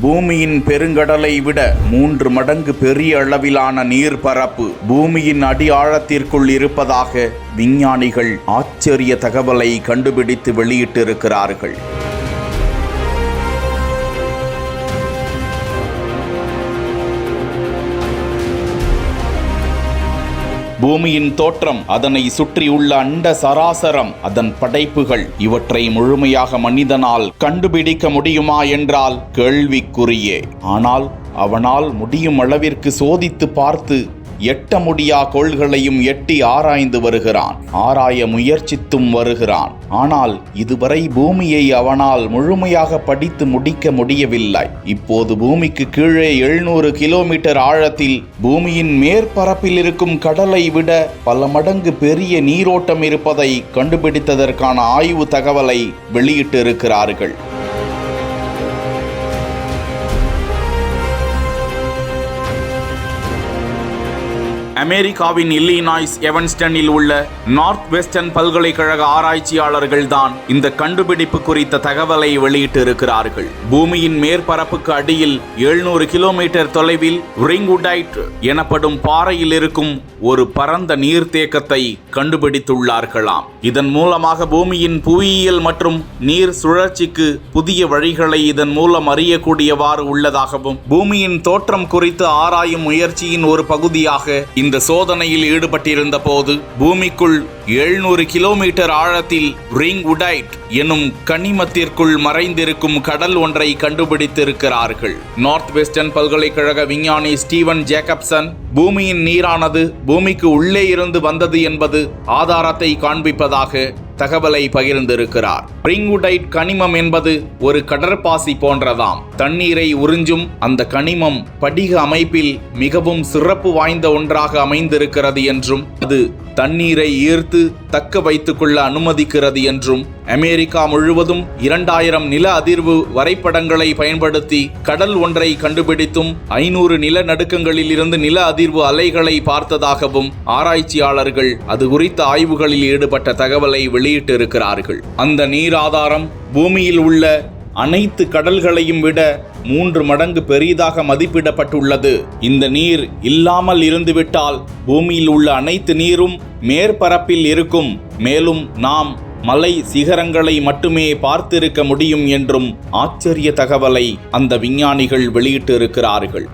பூமியின் பெருங்கடலை விட 3 மடங்கு பெரிய அளவிலான நீர்ப்பரப்பு பூமியின் அடி ஆழத்திற்குள் இருப்பதாக விஞ்ஞானிகள் ஆச்சரிய தகவலை கண்டுபிடித்து வெளியிட்டிருக்கிறார்கள். பூமியின் தோற்றம், அதனை சுற்றியுள்ள அண்ட சராசரம், அதன் படைப்புகள், இவற்றை முழுமையாக மனிதனால் கண்டுபிடிக்க முடியுமா என்றால் கேள்விக்குறியே. ஆனால் அவனால் முடியும் அளவிற்கு சோதித்து பார்த்து எட்ட முடியா கோள்களையும் எட்டி ஆராய்ந்து வருகிறான். ஆராய முயற்சித்தும் வருகிறான். ஆனால் இதுவரை பூமியை அவனால் முழுமையாக படித்து முடிக்க முடியவில்லை. இப்போது பூமிக்கு கீழே 700 கிலோமீட்டர் ஆழத்தில் பூமியின் மேற்பரப்பில் இருக்கும் கடலை விட பல மடங்கு பெரிய நீரோட்டம் இருப்பதை கண்டுபிடித்ததற்கான ஆய்வு தகவலை வெளியிட்டிருக்கிறார்கள். அமெரிக்காவின் இல்லினாய்ஸ் எவன்ஸ்டனில் உள்ள நார்த் வெஸ்டர்ன் பல்கலைக்கழக ஆராய்ச்சியாளர்கள் தான் இந்த கண்டுபிடிப்பு குறித்த தகவலை வெளியிட்டிருக்கிறார்கள். பூமியின் மேற்பரப்புக்கு அடியில் 700 கிலோமீட்டர் தொலைவில் ரிங்குடைட் எனப்படும் பாறையில் இருக்கும் ஒரு பரந்த நீர்த்தேக்கத்தை கண்டுபிடித்துள்ளார்களாம். இதன் மூலமாக பூமியின் புவியியல் மற்றும் நீர் சுழற்சிக்கு புதிய வழிகளை இதன் மூலம் அறியக்கூடியவாறு உள்ளதாகவும், பூமியின் தோற்றம் குறித்து ஆராயும் முயற்சியின் ஒரு பகுதியாக இந்த சோதனையில் ஈடுபட்டிருந்த போது பூமிக்குள் 700 கிலோமீட்டர் ஆழத்தில் ரிங்குடைட் எனும் கனிமத்திற்குள் மறைந்திருக்கும் கடல் ஒன்றை கண்டுபிடித்திருக்கிறார்கள். நார்த் வெஸ்டர்ன் பல்கலைக்கழக விஞ்ஞானி ஸ்டீவன் ஜேக்கப்சன் பூமியின் நீரானது பூமிக்கு உள்ளே இருந்து வந்தது என்பது ஆதாரத்தை காண்பிப்பதாக தகவலை பகிர்ந்திருக்கிறார். ரிங்குடைட் கனிமம் என்பது ஒரு கடற்பாசி போன்றதாம். தண்ணீரை உறிஞ்சும் அந்த கனிமம் படிக அமைப்பில் மிகவும் சிறப்பு வாய்ந்த ஒன்றாக அமைந்திருக்கிறது என்றும், அது தண்ணீரை ஈர்த்து தக்க வைத்துக் கொள்ள அனுமதிக்கிறது என்றும், அமெரிக்கா முழுவதும் 2000 நில அதிர்வு வரைபடங்களை பயன்படுத்தி கடல் ஒன்றை கண்டுபிடித்தும் 500 நிலநடுக்கங்களில் இருந்து நில அதிர்வு அலைகளை பார்த்ததாகவும் ஆராய்ச்சியாளர்கள் அது குறித்த ஆய்வுகளில் ஈடுபட்ட தகவலை வெளியிட்டிருக்கிறார்கள். அந்த நீர் ஆதாரம் பூமியில் உள்ள அனைத்து கடல்களையும் விட 3 மடங்கு பெரிதாக மதிப்பிடப்பட்டுள்ளது. இந்த நீர் இல்லாமல் இருந்துவிட்டால் பூமியில் உள்ள அனைத்து நீரும் மேற்பரப்பில் இருக்கும். மேலும் நாம் மலை சிகரங்களை மட்டுமே பார்த்திருக்க முடியும் என்றும் ஆச்சரிய தகவலை அந்த விஞ்ஞானிகள் வெளியிட்டிருக்கிறார்கள்.